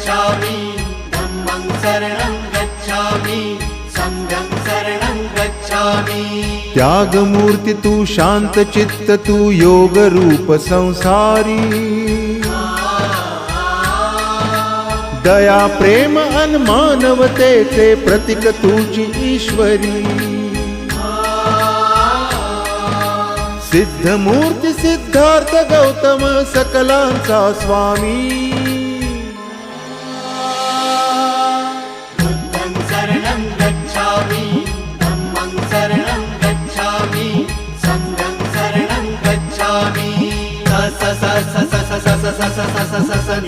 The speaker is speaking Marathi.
गच्छामि धम्मं शरणं गच्छामि संघं शरणं गच्छामि। त्यागमूर्ती तू शांत चित्त तू योग रूप संसारी दया प्रेम अन मानवतेचे प्रतीक तुझी ईश्वरी सिद्धमूर्ती सिद्धार्थ गौतम सकलांचा स्वामी बुद्धं शरणं गच्छामि धम्मं शरणं गच्छामि संघं शरणं गच्छामि। स स स स स स स स स स स